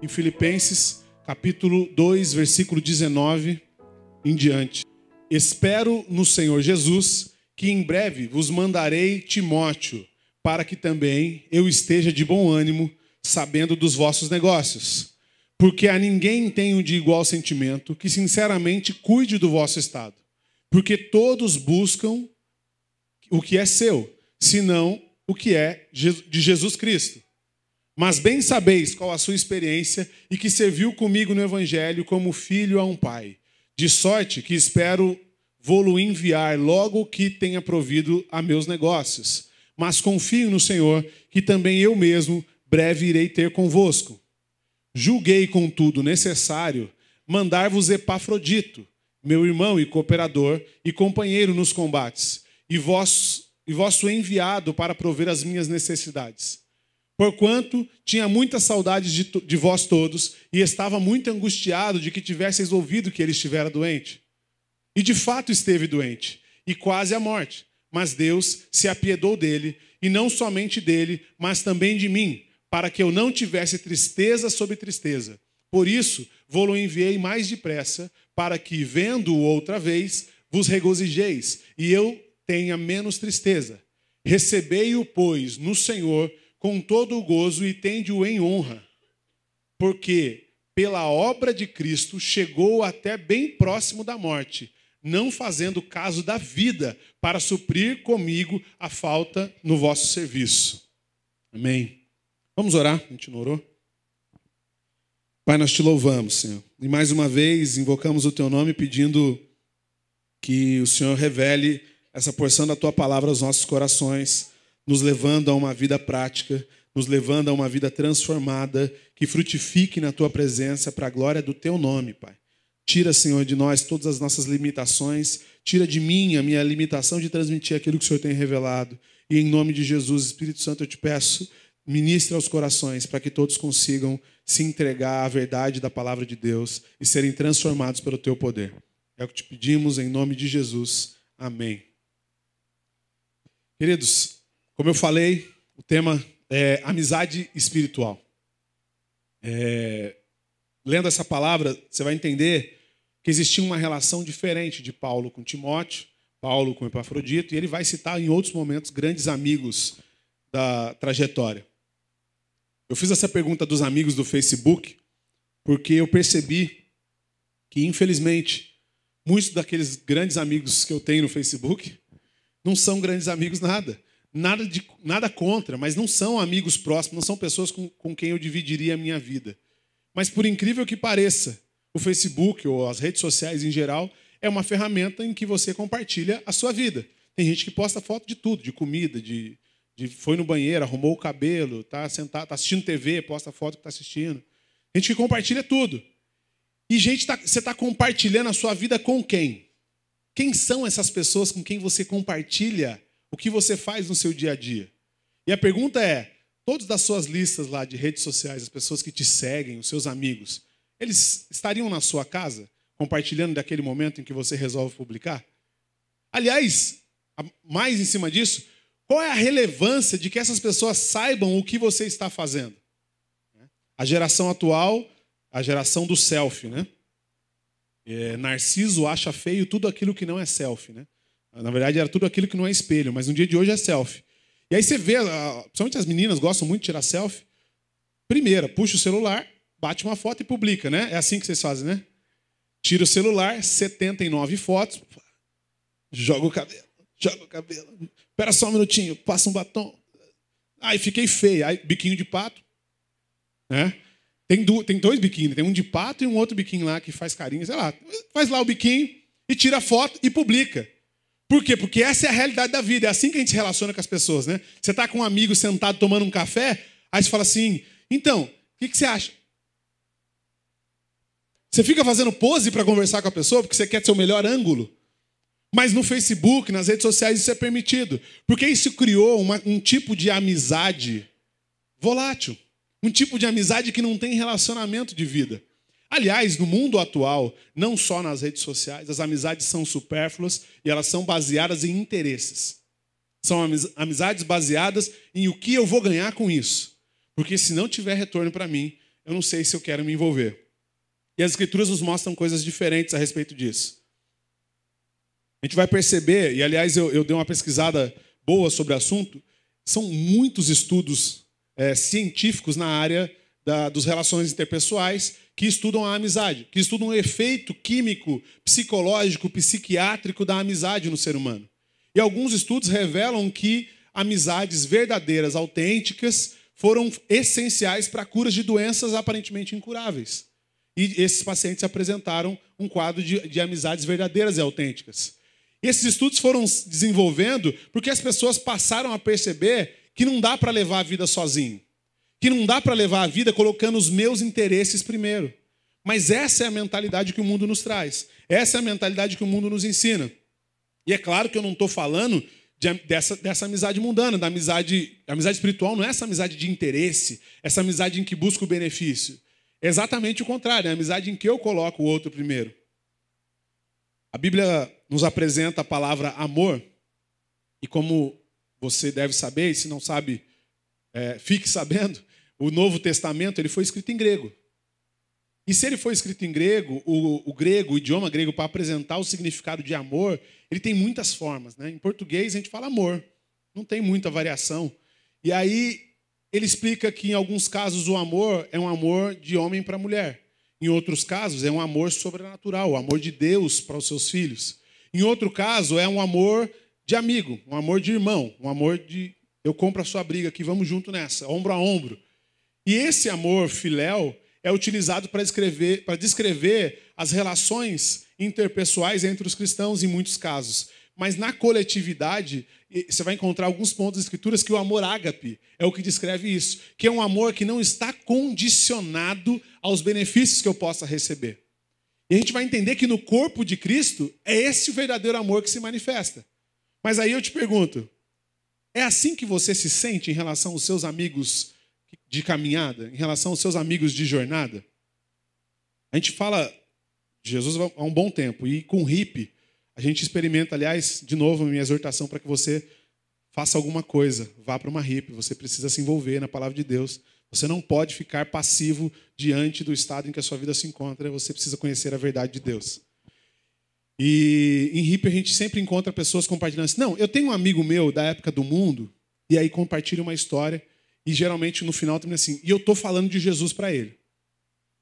em Filipenses, capítulo 2, versículo 19 em diante. Espero no Senhor Jesus que em breve vos mandarei Timóteo, para que também eu esteja de bom ânimo, sabendo dos vossos negócios. Porque a ninguém tenho de igual sentimento que sinceramente cuide do vosso estado. Porque todos buscam o que é seu, senão o que é de Jesus Cristo. Mas bem sabeis qual a sua experiência e que serviu comigo no Evangelho como filho a um pai. De sorte que espero vou-lo enviar logo que tenha provido a meus negócios. Mas confio no Senhor que também eu mesmo breve irei ter convosco. Julguei, contudo, necessário mandar-vos Epafrodito, meu irmão e cooperador e companheiro nos combates, e vosso enviado para prover as minhas necessidades. Porquanto tinha muita saudade de vós todos, e estava muito angustiado de que tivesseis ouvido que ele estivera doente. E de fato esteve doente, e quase à morte. Mas Deus se apiedou dele, e não somente dele, mas também de mim, para que eu não tivesse tristeza sobre tristeza. Por isso, vou-lo enviei mais depressa, para que, vendo-o outra vez, vos regozijeis, e eu tenha menos tristeza. Recebei-o, pois, no Senhor, com todo o gozo, e tende-o em honra. Porque, pela obra de Cristo, chegou até bem próximo da morte, não fazendo caso da vida, para suprir comigo a falta no vosso serviço. Amém. Vamos orar? A gente não orou? Pai, nós te louvamos, Senhor. E mais uma vez invocamos o teu nome pedindo que o Senhor revele essa porção da tua palavra aos nossos corações, nos levando a uma vida prática, nos levando a uma vida transformada, que frutifique na tua presença para a glória do teu nome, Pai. Tira, Senhor, de nós todas as nossas limitações, tira de mim a minha limitação de transmitir aquilo que o Senhor tem revelado. E em nome de Jesus, Espírito Santo, eu te peço, ministra aos corações para que todos consigam se entregar à verdade da palavra de Deus e serem transformados pelo teu poder. É o que te pedimos em nome de Jesus. Amém. Queridos, como eu falei, o tema é amizade espiritual. Lendo essa palavra, você vai entender que existia uma relação diferente de Paulo com Timóteo, Paulo com Epafrodito, e ele vai citar em outros momentos grandes amigos da trajetória. Eu fiz essa pergunta dos amigos do Facebook porque eu percebi que, infelizmente, muitos daqueles grandes amigos que eu tenho no Facebook não são grandes amigos nada contra, mas não são amigos próximos, não são pessoas com quem eu dividiria a minha vida. Mas, por incrível que pareça, o Facebook ou as redes sociais em geral é uma ferramenta em que você compartilha a sua vida. Tem gente que posta foto de tudo, de comida, foi no banheiro, arrumou o cabelo, está sentado, está assistindo TV, posta foto que está assistindo. Gente que compartilha tudo. E você está compartilhando a sua vida com quem? Quem são essas pessoas com quem você compartilha o que você faz no seu dia a dia? E a pergunta é, todos das suas listas lá de redes sociais, as pessoas que te seguem, os seus amigos, eles estariam na sua casa compartilhando daquele momento em que você resolve publicar? Aliás, mais em cima disso, qual é a relevância de que essas pessoas saibam o que você está fazendo? A geração atual, a geração do selfie, né? Narciso acha feio tudo aquilo que não é selfie, né? Na verdade, era tudo aquilo que não é espelho, mas no dia de hoje é selfie. E aí você vê, principalmente as meninas gostam muito de tirar selfie. Primeira, puxa o celular, bate uma foto e publica, né? É assim que vocês fazem, né? Tira o celular, 79 fotos, joga o cabelo. Espera só um minutinho, passa um batom. Ai, fiquei feia. Aí, biquinho de pato. Né? Tem dois biquíni, tem um de pato e um outro biquinho lá que faz carinho, sei lá. Faz lá o biquinho e tira a foto e publica. Por quê? Porque essa é a realidade da vida. É assim que a gente se relaciona com as pessoas, né? Você está com um amigo sentado tomando um café, aí você fala assim, então, o que você acha? Você fica fazendo pose para conversar com a pessoa porque você quer ser o melhor ângulo. Mas no Facebook, nas redes sociais, isso é permitido. Porque isso criou um tipo de amizade volátil. Um tipo de amizade que não tem relacionamento de vida. Aliás, no mundo atual, não só nas redes sociais, as amizades são supérfluas e elas são baseadas em interesses. São amizades baseadas em o que eu vou ganhar com isso. Porque se não tiver retorno para mim, eu não sei se eu quero me envolver. E as Escrituras nos mostram coisas diferentes a respeito disso. A gente vai perceber, e aliás eu dei uma pesquisada boa sobre o assunto, são muitos estudos científicos na área dos relações interpessoais que estudam a amizade, que estudam o efeito químico, psicológico, psiquiátrico da amizade no ser humano. E alguns estudos revelam que amizades verdadeiras, autênticas, foram essenciais para curas de doenças aparentemente incuráveis. E esses pacientes apresentaram um quadro de amizades verdadeiras e autênticas. E esses estudos foram desenvolvendo porque as pessoas passaram a perceber que não dá para levar a vida sozinho. Que não dá para levar a vida colocando os meus interesses primeiro. Mas essa é a mentalidade que o mundo nos traz. Essa é a mentalidade que o mundo nos ensina. E é claro que eu não estou falando dessa amizade mundana, da amizade espiritual. Não é essa amizade de interesse, essa amizade em que busco o benefício. É exatamente o contrário, é a amizade em que eu coloco o outro primeiro. A Bíblia nos apresenta a palavra amor. E como você deve saber, e se não sabe, fique sabendo, o Novo Testamento ele foi escrito em grego. E se ele foi escrito em grego, o idioma grego, para apresentar o significado de amor, ele tem muitas formas, né? Em português a gente fala amor, não tem muita variação. E aí ele explica que em alguns casos o amor é um amor de homem para mulher. Em outros casos é um amor sobrenatural, o amor de Deus para os seus filhos. Em outro caso é um amor de amigo, um amor de irmão, um amor de eu compro a sua briga aqui, vamos junto nessa, ombro a ombro. E esse amor filéu é utilizado para descrever as relações interpessoais entre os cristãos em muitos casos. Mas na coletividade, você vai encontrar alguns pontos das Escrituras que o amor ágape é o que descreve isso, que é um amor que não está condicionado aos benefícios que eu possa receber. E a gente vai entender que no corpo de Cristo é esse o verdadeiro amor que se manifesta. Mas aí eu te pergunto, é assim que você se sente em relação aos seus amigos de caminhada, em relação aos seus amigos de jornada? A gente fala de Jesus há um bom tempo, e com hippie, a gente experimenta, aliás, de novo, a minha exortação para que você faça alguma coisa, vá para uma hippie, você precisa se envolver na palavra de Deus, você não pode ficar passivo diante do estado em que a sua vida se encontra, você precisa conhecer a verdade de Deus. E em hippie a gente sempre encontra pessoas compartilhando assim, não, eu tenho um amigo meu da época do mundo, e aí compartilha uma história, e geralmente no final também assim, e eu estou falando de Jesus para ele.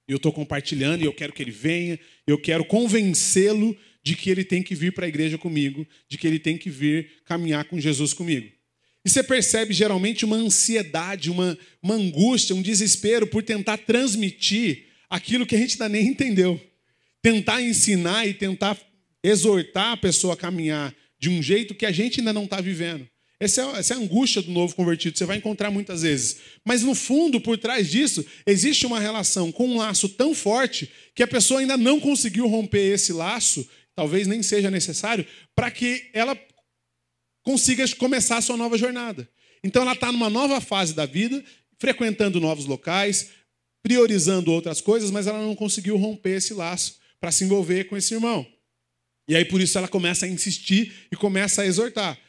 Eu estou compartilhando, e eu quero que ele venha, eu quero convencê-lo de que ele tem que vir para a igreja comigo, de que ele tem que vir caminhar com Jesus comigo. E você percebe geralmente uma ansiedade, uma angústia, um desespero por tentar transmitir aquilo que a gente ainda nem entendeu. Tentar ensinar e tentar exortar a pessoa a caminhar de um jeito que a gente ainda não está vivendo. Essa é a angústia do novo convertido, você vai encontrar muitas vezes. Mas no fundo, por trás disso, existe uma relação com um laço tão forte que a pessoa ainda não conseguiu romper esse laço, talvez nem seja necessário, para que ela consiga começar a sua nova jornada. Então ela está numa nova fase da vida, frequentando novos locais, priorizando outras coisas, mas ela não conseguiu romper esse laço para se envolver com esse irmão. E aí por isso ela começa a insistir e começa a exortar.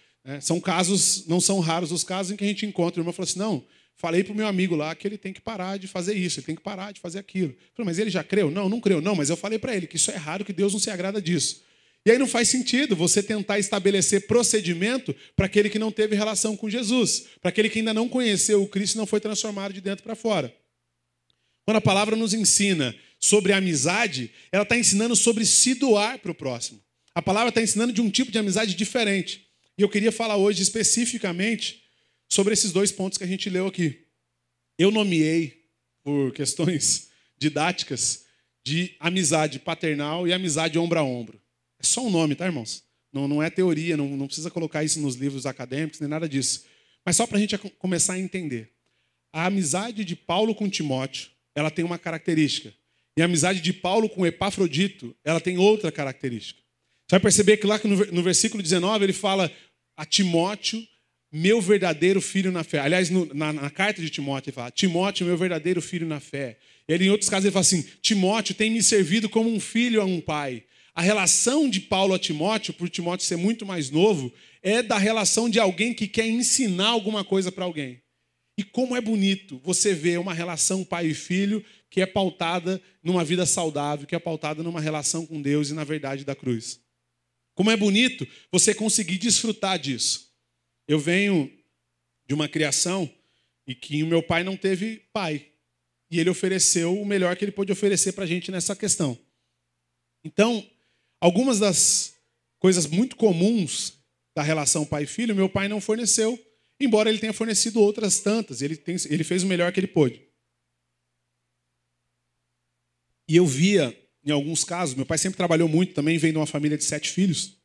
São casos, não são raros os casos em que a gente encontra o irmão e fala assim, não, falei para o meu amigo lá que ele tem que parar de fazer isso, ele tem que parar de fazer aquilo. Eu falei, mas ele já creu? Não, não creu. Não, mas eu falei para ele que isso é errado, que Deus não se agrada disso. E aí não faz sentido você tentar estabelecer procedimento para aquele que não teve relação com Jesus, para aquele que ainda não conheceu o Cristo e não foi transformado de dentro para fora. Quando a palavra nos ensina sobre a amizade, ela está ensinando sobre se doar para o próximo. A palavra está ensinando de um tipo de amizade diferente. E eu queria falar hoje especificamente sobre esses dois pontos que a gente leu aqui. Eu nomeei, por questões didáticas, de amizade paternal e amizade ombro a ombro. É só um nome, tá, irmãos? Não é teoria, não precisa colocar isso nos livros acadêmicos, nem nada disso. Mas só para a gente começar a entender. A amizade de Paulo com Timóteo, ela tem uma característica. E a amizade de Paulo com Epafrodito, ela tem outra característica. Você vai perceber que lá no versículo 19 ele fala a Timóteo, meu verdadeiro filho na fé. Aliás, na carta de Timóteo ele fala, Timóteo, meu verdadeiro filho na fé. Ele, em outros casos ele fala assim, Timóteo tem me servido como um filho a um pai. A relação de Paulo a Timóteo, por Timóteo ser muito mais novo, é da relação de alguém que quer ensinar alguma coisa para alguém. E como é bonito você ver uma relação pai e filho que é pautada numa vida saudável, que é pautada numa relação com Deus e na verdade da cruz. Como é bonito você conseguir desfrutar disso. Eu venho de uma criação e que o meu pai não teve pai. E ele ofereceu o melhor que ele pôde oferecer para a gente nessa questão. Então, algumas das coisas muito comuns da relação pai e filho, meu pai não forneceu, embora ele tenha fornecido outras tantas. Ele fez o melhor que ele pôde. E eu via, em alguns casos, meu pai sempre trabalhou muito, também vem de uma família de 7 filhos,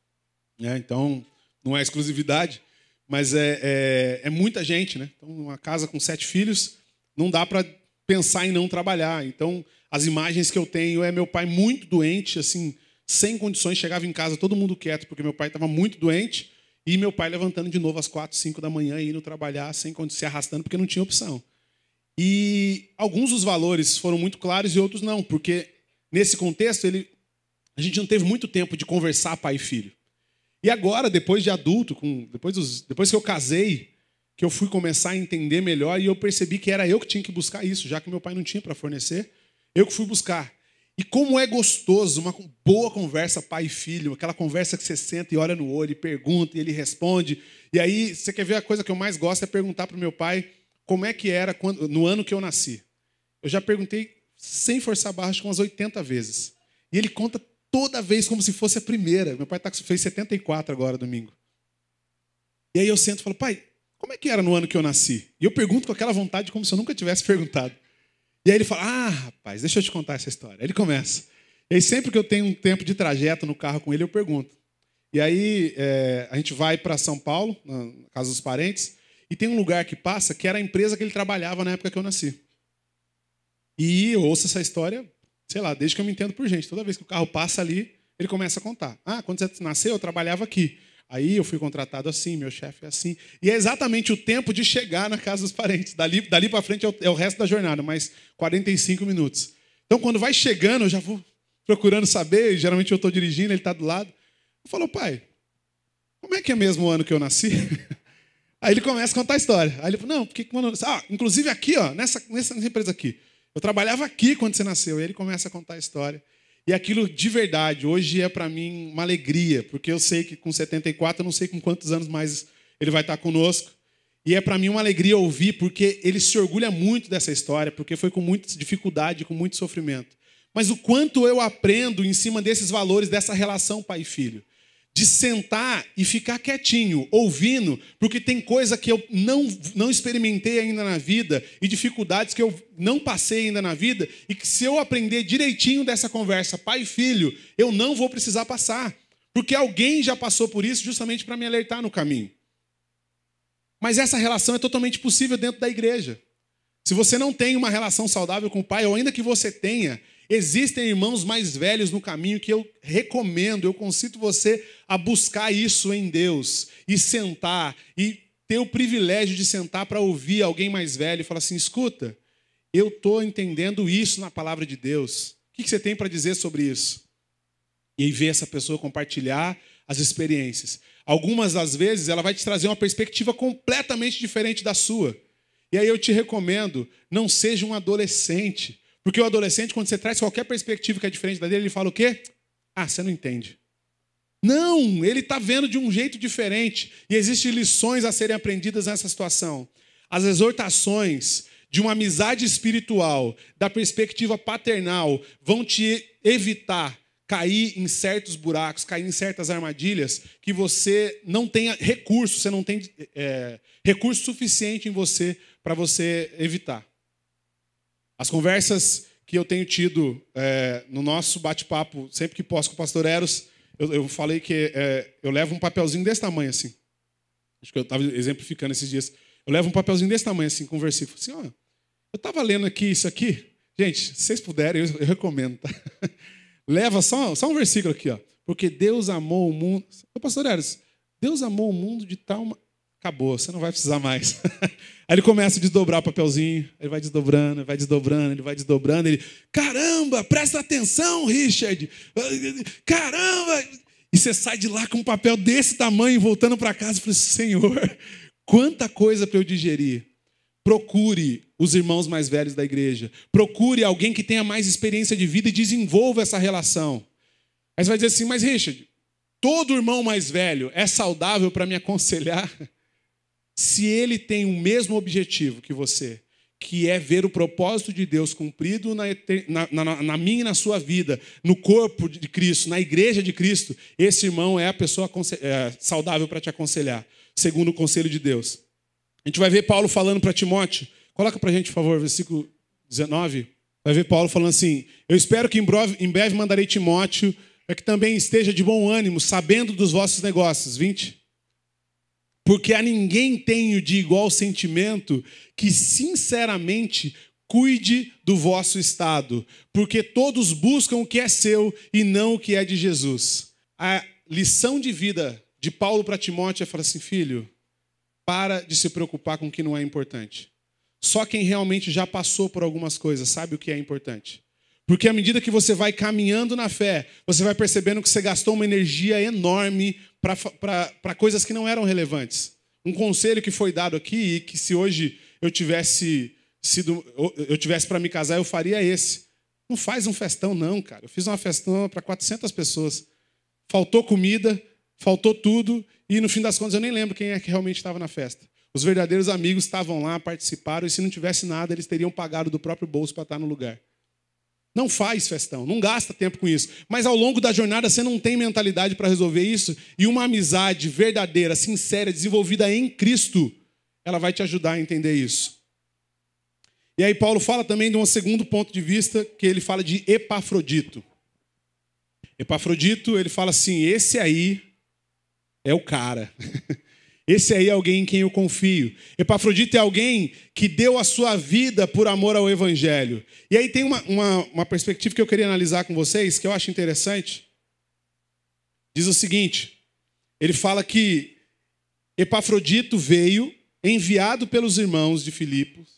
né? Então, não é exclusividade, mas é muita gente, né? Então, uma casa com 7 filhos, não dá para pensar em não trabalhar. Então, as imagens que eu tenho é meu pai muito doente, assim, sem condições, chegava em casa todo mundo quieto, porque meu pai estava muito doente, e meu pai levantando de novo às 4, 5 da manhã, indo trabalhar, sem condições, se arrastando, porque não tinha opção. E alguns dos valores foram muito claros e outros não, porque nesse contexto a gente não teve muito tempo de conversar pai e filho. E agora, depois de adulto, depois que eu casei, que eu fui começar a entender melhor e eu percebi que era eu que tinha que buscar isso, já que meu pai não tinha para fornecer, eu que fui buscar. E como é gostoso uma boa conversa pai e filho, aquela conversa que você senta e olha no olho e pergunta e ele responde. E aí, você quer ver a coisa que eu mais gosto é perguntar para o meu pai como é que era no ano que eu nasci. Eu já perguntei, sem forçar a barra, acho que umas 80 vezes. E ele conta toda vez como se fosse a primeira. Meu pai fez 74 agora, domingo. E aí eu sento e falo, pai, como é que era no ano que eu nasci? E eu pergunto com aquela vontade como se eu nunca tivesse perguntado. E aí ele fala, rapaz, deixa eu te contar essa história. Aí ele começa. E aí sempre que eu tenho um tempo de trajeto no carro com ele, eu pergunto. E aí a gente vai para São Paulo, na casa dos parentes, e tem um lugar que passa que era a empresa que ele trabalhava na época que eu nasci. E eu ouço essa história, sei lá, desde que eu me entendo por gente. Toda vez que o carro passa ali, ele começa a contar. Quando você nasceu, eu trabalhava aqui. Aí eu fui contratado assim, meu chefe é assim. E é exatamente o tempo de chegar na casa dos parentes. Dali para frente é o resto da jornada, mais 45 minutos. Então, quando vai chegando, eu já vou procurando saber. E geralmente eu estou dirigindo, ele está do lado. Eu falo, pai, como é que é mesmo o ano que eu nasci? Aí ele começa a contar a história. Aí ele fala, não, porque quando... inclusive aqui, ó, nessa empresa aqui. Eu trabalhava aqui quando você nasceu. E aí ele começa a contar a história. E aquilo de verdade, hoje é para mim uma alegria, porque eu sei que com 74, eu não sei com quantos anos mais ele vai estar conosco. E é para mim uma alegria ouvir, porque ele se orgulha muito dessa história, porque foi com muita dificuldade, com muito sofrimento. Mas o quanto eu aprendo em cima desses valores, dessa relação pai e filho. De sentar e ficar quietinho, ouvindo, porque tem coisa que eu não experimentei ainda na vida e dificuldades que eu não passei ainda na vida e que se eu aprender direitinho dessa conversa, pai e filho, eu não vou precisar passar. Porque alguém já passou por isso justamente para me alertar no caminho. Mas essa relação é totalmente possível dentro da igreja. Se você não tem uma relação saudável com o pai, ou ainda que você tenha, existem irmãos mais velhos no caminho que eu recomendo, eu concito você a buscar isso em Deus e sentar e ter o privilégio de sentar para ouvir alguém mais velho e falar assim, escuta, eu estou entendendo isso na palavra de Deus. O que você tem para dizer sobre isso? E aí ver essa pessoa compartilhar as experiências. Algumas das vezes ela vai te trazer uma perspectiva completamente diferente da sua. E aí eu te recomendo, não seja um adolescente. Porque o adolescente, quando você traz qualquer perspectiva que é diferente da dele, ele fala o quê? Você não entende. Não, ele está vendo de um jeito diferente. E existem lições a serem aprendidas nessa situação. As exortações de uma amizade espiritual, da perspectiva paternal, vão te evitar cair em certos buracos, cair em certas armadilhas que você não tenha recurso, você não tem recurso suficiente em você para você evitar. As conversas que eu tenho tido no nosso bate-papo, sempre que posso com o pastor Eros, eu falei que eu levo um papelzinho desse tamanho assim. Acho que eu estava exemplificando esses dias. Eu levo um papelzinho desse tamanho assim, com um versículo. Assim, eu estava lendo aqui isso aqui. Gente, se vocês puderem, eu recomendo. Tá? Leva só um versículo aqui. Ó. Porque Deus amou o mundo... Ô, pastor Eros, Deus amou o mundo de tal... Acabou, você não vai precisar mais. Aí ele começa a desdobrar o papelzinho, ele vai desdobrando, ele vai desdobrando, ele vai desdobrando. Ele, caramba, presta atenção, Richard. Caramba! E você sai de lá com um papel desse tamanho, voltando para casa, e fala, Senhor, quanta coisa para eu digerir. procure os irmãos mais velhos da igreja. Procure alguém que tenha mais experiência de vida e desenvolva essa relação. Aí você vai dizer assim, mas Richard, todo irmão mais velho é saudável para me aconselhar? Se ele tem o mesmo objetivo que você, que é ver o propósito de Deus cumprido na minha e na sua vida, no corpo de Cristo, na igreja de Cristo, esse irmão é a pessoa saudável para te aconselhar, segundo o conselho de Deus. A gente vai ver Paulo falando para Timóteo. Coloca para a gente, por favor, versículo 19. Vai ver Paulo falando assim, eu espero que em breve mandarei Timóteo, para que também esteja de bom ânimo, sabendo dos vossos negócios. 20. Porque a ninguém tenho de igual sentimento que sinceramente cuide do vosso estado, porque todos buscam o que é seu e não o que é de Jesus. A lição de vida de Paulo para Timóteo é falar assim, filho, para de se preocupar com o que não é importante. Só quem realmente já passou por algumas coisas sabe o que é importante. Porque à medida que você vai caminhando na fé, você vai percebendo que você gastou uma energia enorme para coisas que não eram relevantes. Um conselho que foi dado aqui, e que se hoje eu tivesse para me casar, eu faria esse. Não faz um festão não, cara. Eu fiz uma festão para 400 pessoas. Faltou comida, faltou tudo, e no fim das contas eu nem lembro quem é que realmente estava na festa. Os verdadeiros amigos estavam lá, participaram, e se não tivesse nada, eles teriam pagado do próprio bolso para estar no lugar. Não faz festão, não gasta tempo com isso. Mas ao longo da jornada você não tem mentalidade para resolver isso. E uma amizade verdadeira, sincera, desenvolvida em Cristo, ela vai te ajudar a entender isso. E aí Paulo fala também de um segundo ponto de vista, que ele fala de Epafrodito. Epafrodito, ele fala assim, esse aí é o cara. Esse aí é alguém em quem eu confio. Epafrodito é alguém que deu a sua vida por amor ao Evangelho. E aí tem uma perspectiva que eu queria analisar com vocês, que eu acho interessante. Diz o seguinte, ele fala que Epafrodito veio enviado pelos irmãos de Filipos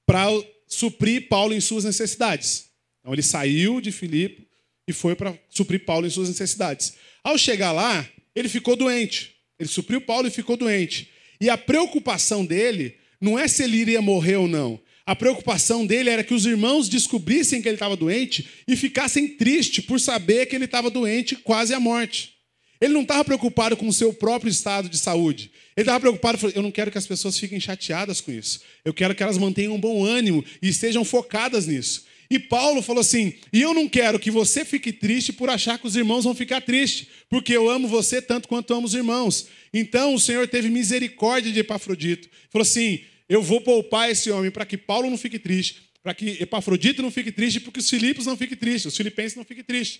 para suprir Paulo em suas necessidades. Então ele saiu de Filipe e foi para suprir Paulo em suas necessidades. Ao chegar lá, ele ficou doente. Ele supriu Paulo e ficou doente. E a preocupação dele não é se ele iria morrer ou não. A preocupação dele era que os irmãos descobrissem que ele estava doente e ficassem tristes por saber que ele estava doente, quase à morte. Ele não estava preocupado com o seu próprio estado de saúde. Ele estava preocupado, eu não quero que as pessoas fiquem chateadas com isso. Eu quero que elas mantenham um bom ânimo e estejam focadas nisso. E Paulo falou assim, e eu não quero que você fique triste por achar que os irmãos vão ficar tristes, porque eu amo você tanto quanto amo os irmãos. Então o Senhor teve misericórdia de Epafrodito. Falou assim, eu vou poupar esse homem para que Paulo não fique triste, para que Epafrodito não fique triste, porque os Filipos não fiquem tristes, os filipenses não fiquem tristes.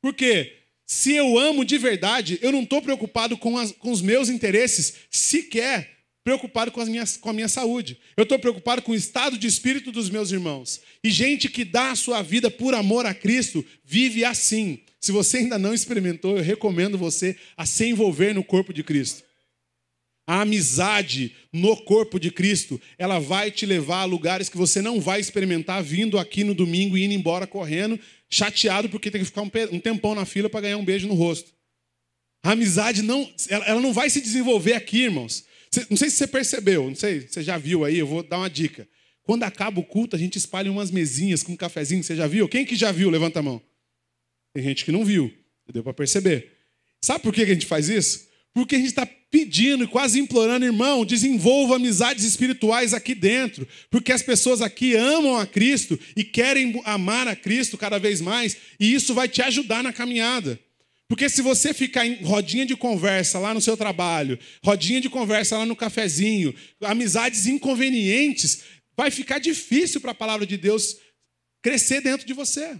Por quê? Se eu amo de verdade, eu não estou preocupado com os meus interesses, sequer preocupado com a minha saúde. Eu estou preocupado com o estado de espírito dos meus irmãos. E gente que dá a sua vida por amor a Cristo, vive assim. Se você ainda não experimentou, eu recomendo você a se envolver no corpo de Cristo. A amizade no corpo de Cristo, ela vai te levar a lugares que você não vai experimentar vindo aqui no domingo e indo embora correndo, chateado porque tem que ficar um tempão na fila para ganhar um beijo no rosto. A amizade ela não vai se desenvolver aqui, irmãos. Não sei se você percebeu, não sei se você já viu aí, eu vou dar uma dica. Quando acaba o culto, a gente espalha umas mesinhas com um cafezinho, você já viu? Quem que já viu? Levanta a mão. Tem gente que não viu, deu para perceber. Sabe por que a gente faz isso? Porque a gente está pedindo e quase implorando, irmão, desenvolva amizades espirituais aqui dentro. Porque as pessoas aqui amam a Cristo e querem amar a Cristo cada vez mais. E isso vai te ajudar na caminhada. Porque se você ficar em rodinha de conversa lá no seu trabalho, rodinha de conversa lá no cafezinho, amizades inconvenientes, vai ficar difícil para a palavra de Deus crescer dentro de você.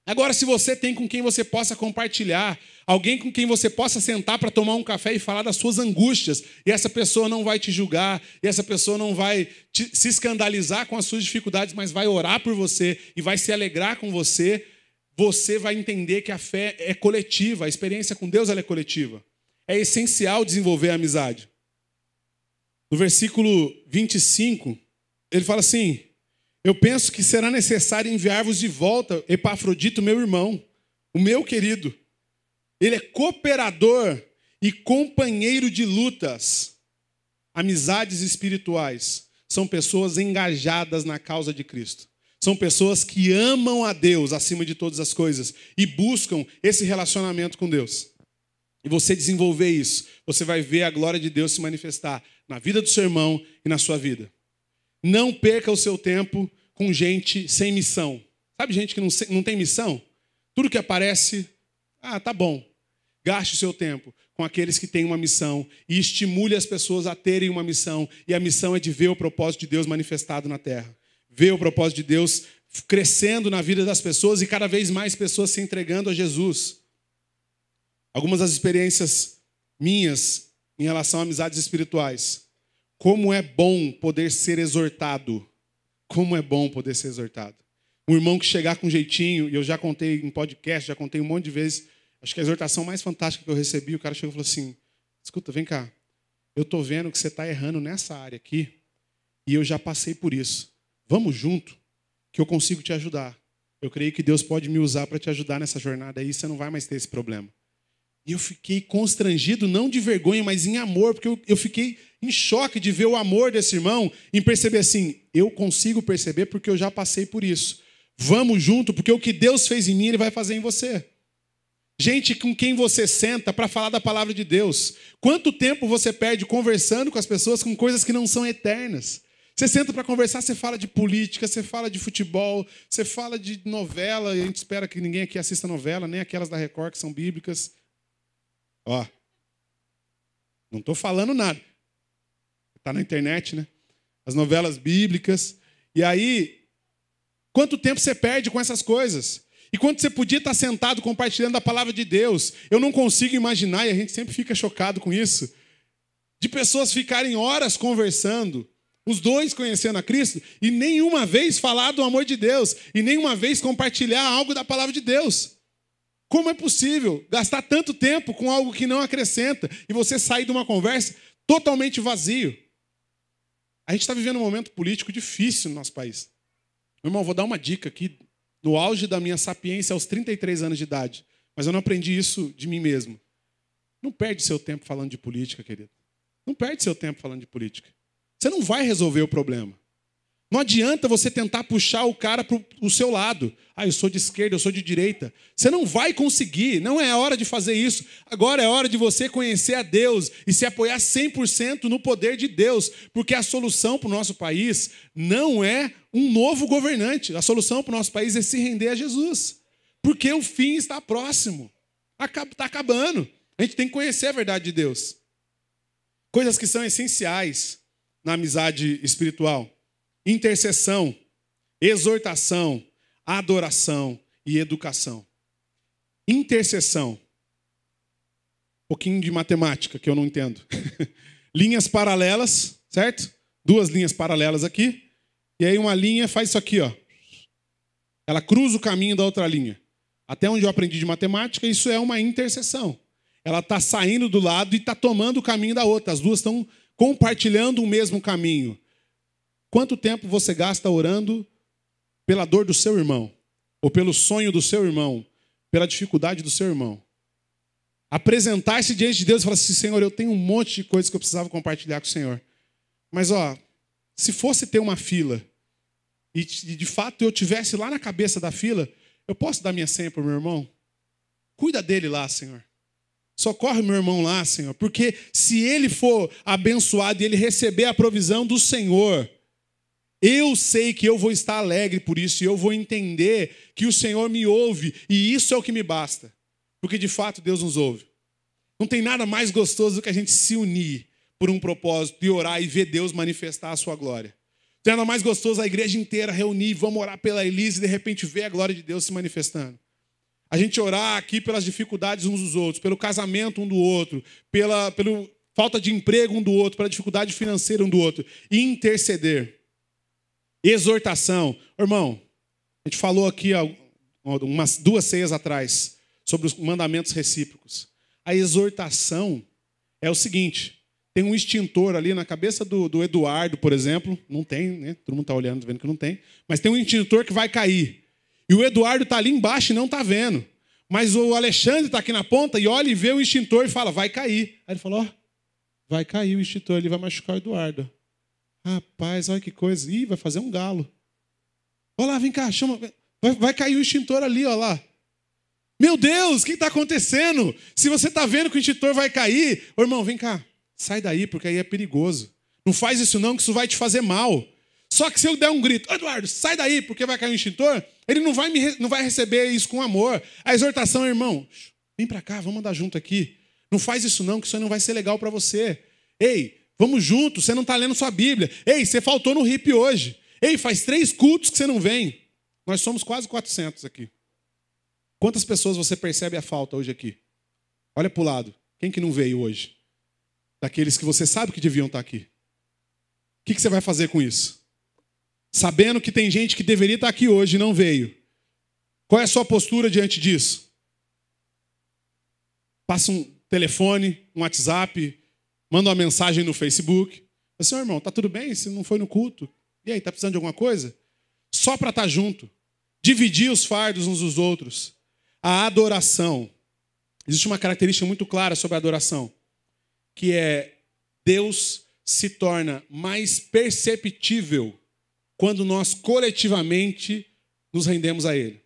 Agora, se você tem com quem você possa compartilhar, alguém com quem você possa sentar para tomar um café e falar das suas angústias, e essa pessoa não vai te julgar, e essa pessoa não vai se escandalizar com as suas dificuldades, mas vai orar por você e vai se alegrar com você, você vai entender que a fé é coletiva, a experiência com Deus ela é coletiva. É essencial desenvolver a amizade. No versículo 25, ele fala assim: eu penso que será necessário enviar-vos de volta Epafrodito, meu irmão, o meu querido. Ele é cooperador e companheiro de lutas, amizades espirituais. são pessoas engajadas na causa de Cristo. São pessoas que amam a Deus acima de todas as coisas e buscam esse relacionamento com Deus. E você desenvolver isso, você vai ver a glória de Deus se manifestar na vida do seu irmão e na sua vida. Não perca o seu tempo com gente sem missão. Sabe gente que não tem missão? Tudo que aparece, tá bom. Gaste o seu tempo com aqueles que têm uma missão e estimule as pessoas a terem uma missão. E a missão é de ver o propósito de Deus manifestado na terra. Ver o propósito de Deus crescendo na vida das pessoas e cada vez mais pessoas se entregando a Jesus. Algumas das experiências minhas em relação a amizades espirituais. Como é bom poder ser exortado. Como é bom poder ser exortado. Um irmão que chegar com jeitinho, e eu já contei em podcast, já contei um monte de vezes, acho que a exortação mais fantástica que eu recebi, o cara chegou e falou assim, escuta, vem cá, eu estou vendo que você está errando nessa área aqui, e eu já passei por isso. Vamos junto, que eu consigo te ajudar. Eu creio que Deus pode me usar para te ajudar nessa jornada aí, você não vai mais ter esse problema. E eu fiquei constrangido, não de vergonha, mas em amor, porque eu fiquei em choque de ver o amor desse irmão, em perceber assim, eu consigo perceber porque eu já passei por isso. Vamos junto, porque o que Deus fez em mim, Ele vai fazer em você. Gente com quem você senta para falar da palavra de Deus. Quanto tempo você perde conversando com as pessoas com coisas que não são eternas? Você senta para conversar, você fala de política, você fala de futebol, você fala de novela, e a gente espera que ninguém aqui assista novela, nem aquelas da Record que são bíblicas. Ó, não estou falando nada. Está na internet, né? As novelas bíblicas. E aí, quanto tempo você perde com essas coisas? E quanto você podia estar sentado compartilhando a palavra de Deus? Eu não consigo imaginar, e a gente sempre fica chocado com isso, de pessoas ficarem horas conversando, os dois conhecendo a Cristo, e nenhuma vez falar do amor de Deus, e nenhuma vez compartilhar algo da palavra de Deus. Como é possível gastar tanto tempo com algo que não acrescenta e você sair de uma conversa totalmente vazio? A gente está vivendo um momento político difícil no nosso país. Meu irmão, vou dar uma dica aqui, no auge da minha sapiência aos 33 anos de idade, mas eu não aprendi isso de mim mesmo. Não perde seu tempo falando de política, querido. Não perde seu tempo falando de política. Você não vai resolver o problema. Não adianta você tentar puxar o cara para o seu lado. Eu sou de esquerda, eu sou de direita. Você não vai conseguir, não é hora de fazer isso. Agora é hora de você conhecer a Deus e se apoiar 100% no poder de Deus. Porque a solução para o nosso país não é um novo governante. A solução para o nosso país é se render a Jesus. Porque o fim está próximo. Está acabando. A gente tem que conhecer a verdade de Deus. Coisas que são essenciais na amizade espiritual. Intercessão, exortação, adoração e educação. Intercessão. Um pouquinho de matemática que eu não entendo. Linhas paralelas, certo? Duas linhas paralelas aqui. E aí uma linha faz isso aqui, ó. Ela cruza o caminho da outra linha. Até onde eu aprendi de matemática, isso é uma intercessão. Ela está saindo do lado e está tomando o caminho da outra. As duas estão compartilhando o mesmo caminho. Quanto tempo você gasta orando pela dor do seu irmão? Ou pelo sonho do seu irmão? Pela dificuldade do seu irmão? Apresentar-se diante de Deus e falar assim, Senhor, eu tenho um monte de coisas que eu precisava compartilhar com o Senhor. Mas, se fosse ter uma fila, e de fato eu estivesse lá na cabeça da fila, eu posso dar minha senha para o meu irmão? Cuida dele lá, Senhor. Socorre meu irmão lá, Senhor. Porque se ele for abençoado e ele receber a provisão do Senhor, eu sei que eu vou estar alegre por isso e eu vou entender que o Senhor me ouve e isso é o que me basta. Porque de fato Deus nos ouve. Não tem nada mais gostoso do que a gente se unir por um propósito e orar e ver Deus manifestar a sua glória. Não tem nada mais gostoso a igreja inteira reunir, vamos orar pela Elise e de repente ver a glória de Deus se manifestando. A gente orar aqui pelas dificuldades uns dos outros, pelo casamento um do outro, pela falta de emprego um do outro, pela dificuldade financeira um do outro. E interceder. Exortação. Irmão, a gente falou aqui umas 2 ceias atrás sobre os mandamentos recíprocos. A exortação é o seguinte, tem um extintor ali na cabeça do Eduardo, por exemplo, não tem, né? Todo mundo está olhando, vendo que não tem, mas tem um extintor que vai cair. E o Eduardo está ali embaixo e não está vendo. Mas o Alexandre está aqui na ponta e olha e vê o extintor e fala, vai cair. Aí ele falou, vai cair o extintor, ele vai machucar o Eduardo. Rapaz, olha que coisa. Ih, vai fazer um galo. Olha lá, vem cá, chama. Vai cair o extintor ali, olha lá. Meu Deus, o que está acontecendo? Se você está vendo que o extintor vai cair, ô irmão, vem cá, sai daí, porque aí é perigoso. Não faz isso não, que isso vai te fazer mal. Só que se eu der um grito, Eduardo, sai daí, porque vai cair o extintor, ele não vai receber isso com amor. A exortação, irmão, vem para cá, vamos andar junto aqui. Não faz isso não, que isso aí não vai ser legal para você. Ei, vamos junto, você não está lendo sua Bíblia. Ei, você faltou no RIP hoje. Ei, faz 3 cultos que você não vem. Nós somos quase 400 aqui. Quantas pessoas você percebe a falta hoje aqui? Olha para o lado. Quem que não veio hoje? Daqueles que você sabe que deviam estar aqui. O que você vai fazer com isso? Sabendo que tem gente que deveria estar aqui hoje e não veio. Qual é a sua postura diante disso? Passa um telefone, um WhatsApp, manda uma mensagem no Facebook. Assim, irmão, tá tudo bem? Você não foi no culto? E aí, tá precisando de alguma coisa? Só para estar junto. Dividir os fardos uns dos outros. A adoração. Existe uma característica muito clara sobre a adoração, que é Deus se torna mais perceptível quando nós coletivamente nos rendemos a Ele.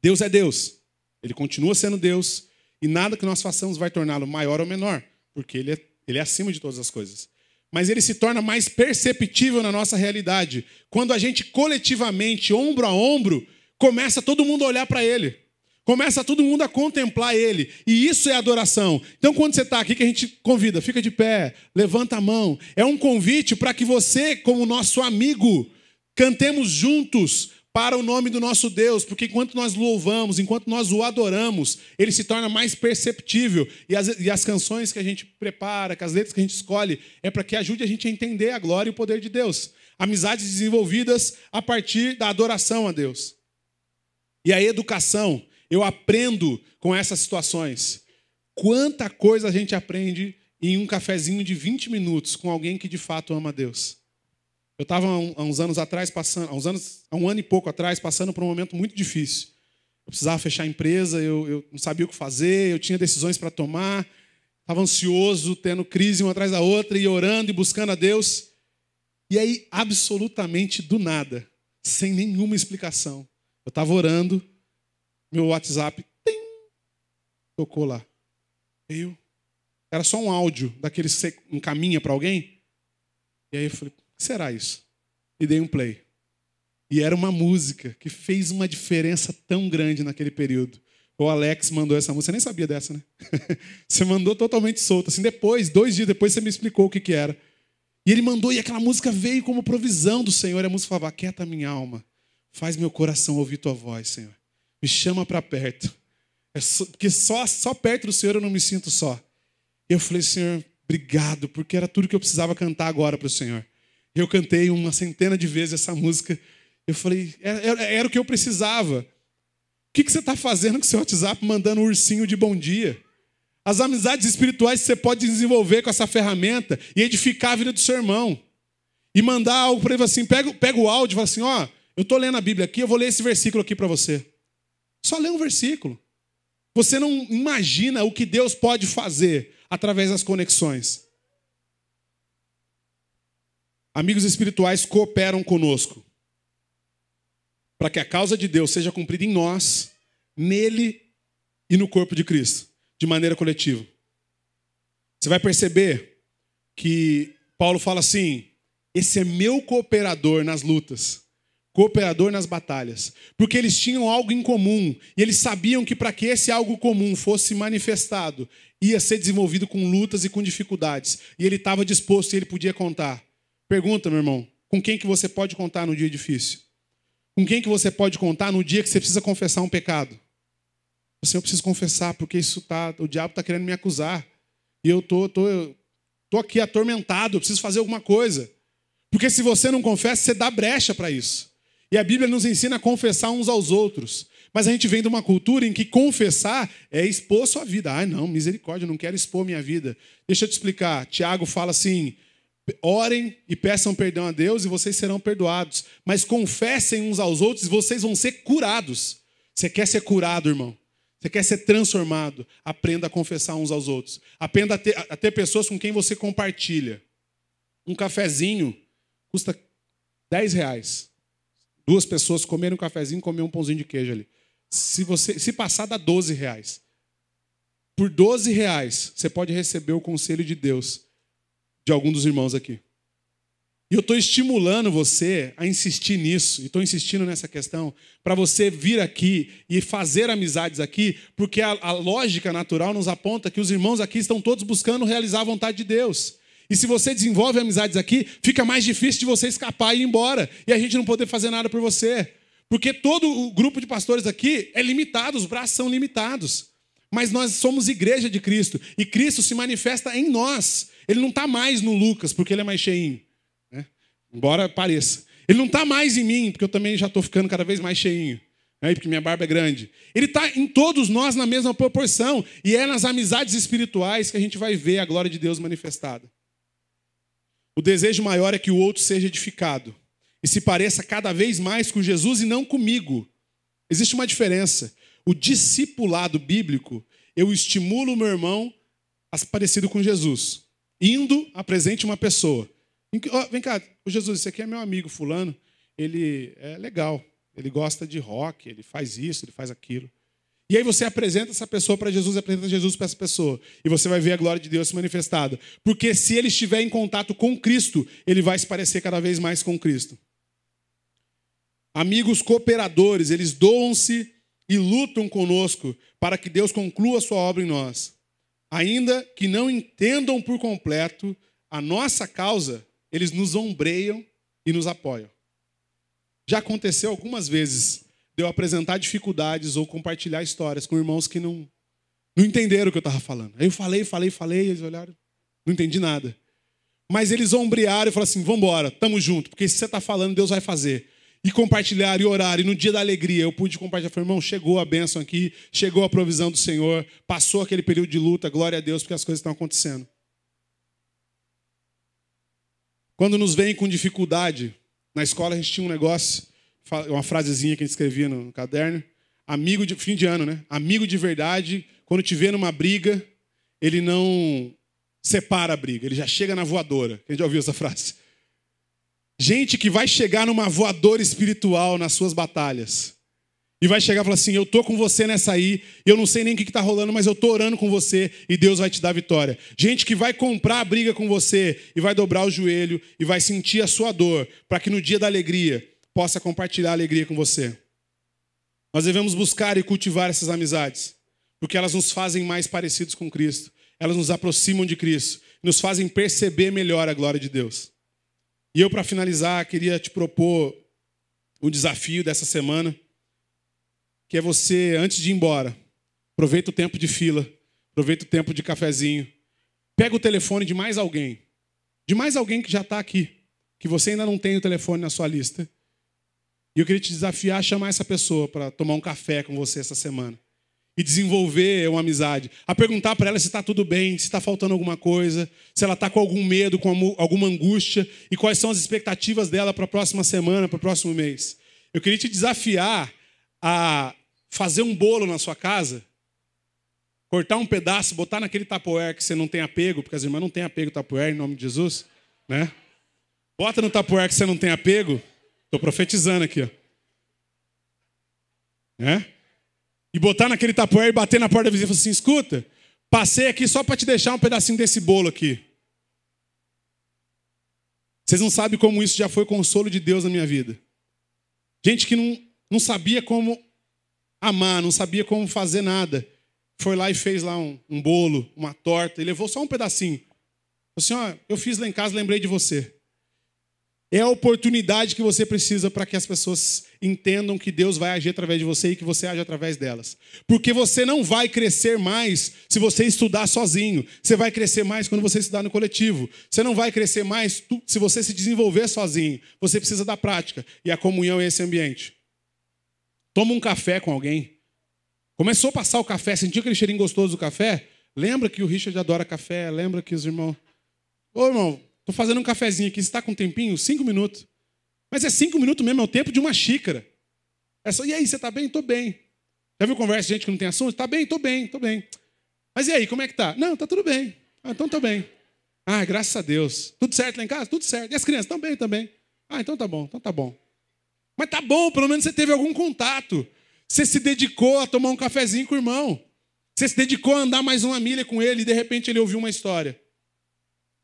Deus é Deus. Ele continua sendo Deus e nada que nós façamos vai torná-lo maior ou menor, porque Ele é acima de todas as coisas. Mas Ele se torna mais perceptível na nossa realidade quando a gente coletivamente, ombro a ombro, começa todo mundo a olhar para Ele. Começa todo mundo a contemplar Ele. E isso é adoração. Então, quando você está aqui, que a gente convida, fica de pé, levanta a mão. É um convite para que você, como nosso amigo, cantemos juntos para o nome do nosso Deus. Porque enquanto nós louvamos, enquanto nós o adoramos, Ele se torna mais perceptível. E as canções que a gente prepara, que as letras que a gente escolhe, é para que ajude a gente a entender a glória e o poder de Deus. Amizades desenvolvidas a partir da adoração a Deus. E a educação. Eu aprendo com essas situações. Quanta coisa a gente aprende em um cafezinho de 20 minutos com alguém que de fato ama a Deus. Eu estava há uns anos atrás, há um ano e pouco atrás, passando por um momento muito difícil. Eu precisava fechar a empresa, eu não sabia o que fazer, eu tinha decisões para tomar, estava ansioso, tendo crise uma atrás da outra, e orando e buscando a Deus. E aí, absolutamente do nada, sem nenhuma explicação, eu estava orando, meu WhatsApp, tocou lá. Era só um áudio daqueles que você encaminha para alguém. E aí eu falei, o que será isso? E dei um play. E era uma música que fez uma diferença tão grande naquele período. O Alex mandou essa música, você nem sabia dessa, né? Você mandou totalmente solta. Assim, depois, 2 dias depois, você me explicou o que era. E ele mandou, e aquela música veio como provisão do Senhor. E a música falava, aquieta minha alma, faz meu coração ouvir tua voz, Senhor. Me chama para perto. Porque só perto do Senhor eu não me sinto só. Eu falei, Senhor, obrigado, porque era tudo que eu precisava cantar agora para o Senhor. Eu cantei uma centena de vezes essa música. Eu falei, era o que eu precisava. O que você está fazendo com o seu WhatsApp mandando um ursinho de bom dia? As amizades espirituais que você pode desenvolver com essa ferramenta e edificar a vida do seu irmão. E mandar algo para ele assim, pega o áudio e fala assim, eu estou lendo a Bíblia aqui, eu vou ler esse versículo aqui para você. Só lê um versículo. Você não imagina o que Deus pode fazer através das conexões. Amigos espirituais cooperam conosco para que a causa de Deus seja cumprida em nós, nele e no corpo de Cristo, de maneira coletiva. Você vai perceber que Paulo fala assim, esse é meu cooperador nas lutas. Cooperador nas batalhas, porque eles tinham algo em comum e eles sabiam que para que esse algo comum fosse manifestado, ia ser desenvolvido com lutas e com dificuldades, e ele estava disposto e ele podia contar. Pergunta, meu irmão, com quem que você pode contar no dia difícil? Com quem que você pode contar no dia que você precisa confessar um pecado? Assim, eu preciso confessar porque o diabo está querendo me acusar e eu tô aqui atormentado, eu preciso fazer alguma coisa. Porque se você não confessa, você dá brecha para isso. E a Bíblia nos ensina a confessar uns aos outros. Mas a gente vem de uma cultura em que confessar é expor sua vida. Ai, não, misericórdia, eu não quero expor minha vida. Deixa eu te explicar. Tiago fala assim, orem e peçam perdão a Deus e vocês serão perdoados. Mas confessem uns aos outros e vocês vão ser curados. Você quer ser curado, irmão? Você quer ser transformado? Aprenda a confessar uns aos outros. Aprenda a ter pessoas com quem você compartilha. Um cafezinho custa R$10. 2 pessoas comerem um cafezinho e comer um pãozinho de queijo ali. Se passar, dá R$12. Por R$12, você pode receber o conselho de Deus de algum dos irmãos aqui. E eu estou estimulando você a insistir nisso, e estou insistindo nessa questão, para você vir aqui e fazer amizades aqui, porque a lógica natural nos aponta que os irmãos aqui estão todos buscando realizar a vontade de Deus. E se você desenvolve amizades aqui, fica mais difícil de você escapar e ir embora, e a gente não poder fazer nada por você. Porque todo o grupo de pastores aqui é limitado, os braços são limitados. Mas nós somos igreja de Cristo, e Cristo se manifesta em nós. Ele não está mais no Lucas, porque ele é mais cheinho. Embora pareça. Ele não está mais em mim, porque eu também já estou ficando cada vez mais cheinho, né? Porque minha barba é grande. Ele está em todos nós na mesma proporção. E é nas amizades espirituais que a gente vai ver a glória de Deus manifestada. O desejo maior é que o outro seja edificado e se pareça cada vez mais com Jesus e não comigo. Existe uma diferença. O discipulado bíblico, eu estimulo o meu irmão a ser parecido com Jesus. Indo, apresente uma pessoa. Vem cá, Jesus, esse aqui é meu amigo fulano, ele é legal, ele gosta de rock, ele faz isso, ele faz aquilo. E aí você apresenta essa pessoa para Jesus, apresenta Jesus para essa pessoa, e você vai ver a glória de Deus se manifestada. Porque se ele estiver em contato com Cristo, ele vai se parecer cada vez mais com Cristo. Amigos cooperadores, eles doam-se e lutam conosco para que Deus conclua a sua obra em nós. Ainda que não entendam por completo a nossa causa, eles nos ombreiam e nos apoiam. Já aconteceu algumas vezes de eu apresentar dificuldades ou compartilhar histórias com irmãos que não entenderam o que eu estava falando. Aí eu falei, eles olharam, não entendi nada. Mas eles ombrearam e falaram assim, vamos embora, estamos juntos, porque se você está falando, Deus vai fazer. E compartilhar e orar, e no dia da alegria eu pude compartilhar, falei, irmão, chegou a bênção aqui, chegou a provisão do Senhor, passou aquele período de luta, glória a Deus, porque as coisas estão acontecendo. Quando nos vem com dificuldade, na escola a gente tinha um negócio, uma frasezinha que a gente escrevia no caderno, amigo de fim de ano, né? Amigo de verdade, quando te vê numa briga, ele não separa a briga, ele já chega na voadora. Quem já ouviu essa frase? Gente que vai chegar numa voadora espiritual nas suas batalhas. E vai chegar e falar assim, eu estou com você nessa aí, eu não sei nem o que está rolando, mas eu estou orando com você e Deus vai te dar vitória. Gente que vai comprar a briga com você e vai dobrar o joelho e vai sentir a sua dor, para que no dia da alegria possa compartilhar a alegria com você. Nós devemos buscar e cultivar essas amizades, porque elas nos fazem mais parecidos com Cristo. Elas nos aproximam de Cristo, nos fazem perceber melhor a glória de Deus. E eu, para finalizar, queria te propor o desafio dessa semana, que é você, antes de ir embora, aproveita o tempo de fila, aproveita o tempo de cafezinho, pega o telefone de mais alguém que já está aqui, que você ainda não tem o telefone na sua lista. E eu queria te desafiar a chamar essa pessoa para tomar um café com você essa semana. E desenvolver uma amizade. A perguntar para ela se está tudo bem, se está faltando alguma coisa, se ela está com algum medo, com alguma angústia, e quais são as expectativas dela para a próxima semana, para o próximo mês. Eu queria te desafiar a fazer um bolo na sua casa, cortar um pedaço, botar naquele tupperware que você não tem apego, porque as irmãs não têm apego ao tupperware, em nome de Jesus, né? Bota no tupperware que você não tem apego. Estou profetizando aqui, ó. Né? E botar naquele tupperware e bater na porta da vizinha e falar assim, escuta, passei aqui só para te deixar um pedacinho desse bolo aqui. Vocês não sabem como isso já foi consolo de Deus na minha vida. Gente que não sabia como amar, não sabia como fazer nada. Foi lá e fez lá um bolo, uma torta, e levou só um pedacinho. Assim, ó, eu fiz lá em casa, lembrei de você. É a oportunidade que você precisa para que as pessoas entendam que Deus vai agir através de você e que você age através delas. Porque você não vai crescer mais se você estudar sozinho. Você vai crescer mais quando você estudar no coletivo. Você não vai crescer mais se você se desenvolver sozinho. Você precisa da prática. E a comunhão é esse ambiente. Toma um café com alguém. Começou a passar o café, sentiu aquele cheirinho gostoso do café? Lembra que o Richard adora café? Lembra que os irmãos... Ô, irmão... Estou fazendo um cafezinho aqui, você está com um tempinho? 5 minutos. Mas é 5 minutos mesmo, é o tempo de uma xícara. É só, e aí, você está bem? Estou bem. Já viu conversa de gente que não tem assunto? Está bem, estou bem, estou bem. Mas e aí, como é que está? Não, está tudo bem. Ah, então estou bem. Ah, graças a Deus. Tudo certo lá em casa? Tudo certo. E as crianças? Também, também. Ah, então tá bom, então tá bom. Mas tá bom, pelo menos você teve algum contato. Você se dedicou a tomar um cafezinho com o irmão. Você se dedicou a andar mais uma milha com ele e de repente ele ouviu uma história.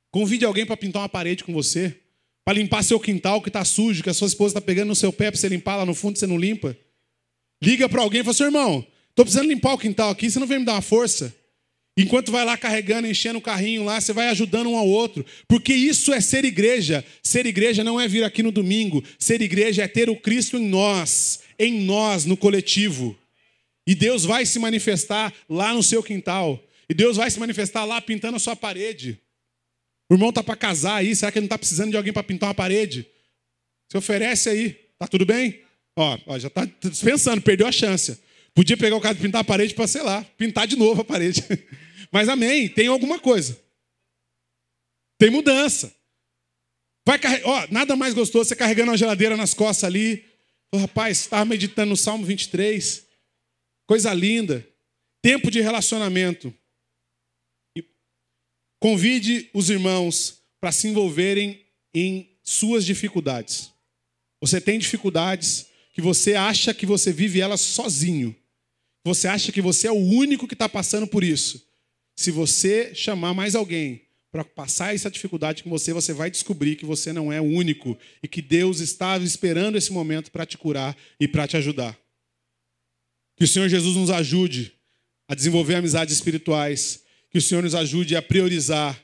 Convide alguém para pintar uma parede com você, para limpar seu quintal que está sujo, que a sua esposa está pegando no seu pé para você limpar lá no fundo, você não limpa. Liga para alguém e fala assim, irmão, estou precisando limpar o quintal aqui, você não vem me dar uma força? Enquanto vai lá carregando, enchendo o carrinho lá, você vai ajudando um ao outro. Porque isso é ser igreja. Ser igreja não é vir aqui no domingo. Ser igreja é ter o Cristo em nós, no coletivo. E Deus vai se manifestar lá no seu quintal. E Deus vai se manifestar lá pintando a sua parede. O irmão está para casar aí, será que ele não está precisando de alguém para pintar uma parede? Se oferece aí, tá tudo bem? Ó, já está dispensando, perdeu a chance. Podia pegar o cara de pintar a parede para, sei lá, pintar de novo a parede. Mas amém, tem alguma coisa. Tem mudança. Nada mais gostoso você carregando uma geladeira nas costas ali. Rapaz, estava meditando no Salmo 23. Coisa linda. Tempo de relacionamento. Convide os irmãos para se envolverem em suas dificuldades. Você tem dificuldades que você acha que você vive elas sozinho. Você acha que você é o único que está passando por isso. Se você chamar mais alguém para passar essa dificuldade com você, você vai descobrir que você não é o único e que Deus estava esperando esse momento para te curar e para te ajudar. Que o Senhor Jesus nos ajude a desenvolver amizades espirituais, que o Senhor nos ajude a priorizar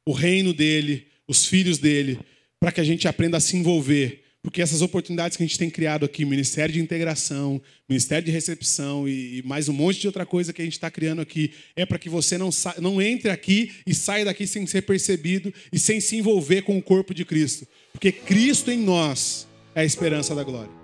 o reino dele, os filhos dele, para que a gente aprenda a se envolver. Porque essas oportunidades que a gente tem criado aqui, Ministério de Integração, Ministério de Recepção e mais um monte de outra coisa que a gente está criando aqui, é para que você não entre aqui e saia daqui sem ser percebido e sem se envolver com o corpo de Cristo. Porque Cristo em nós é a esperança da glória.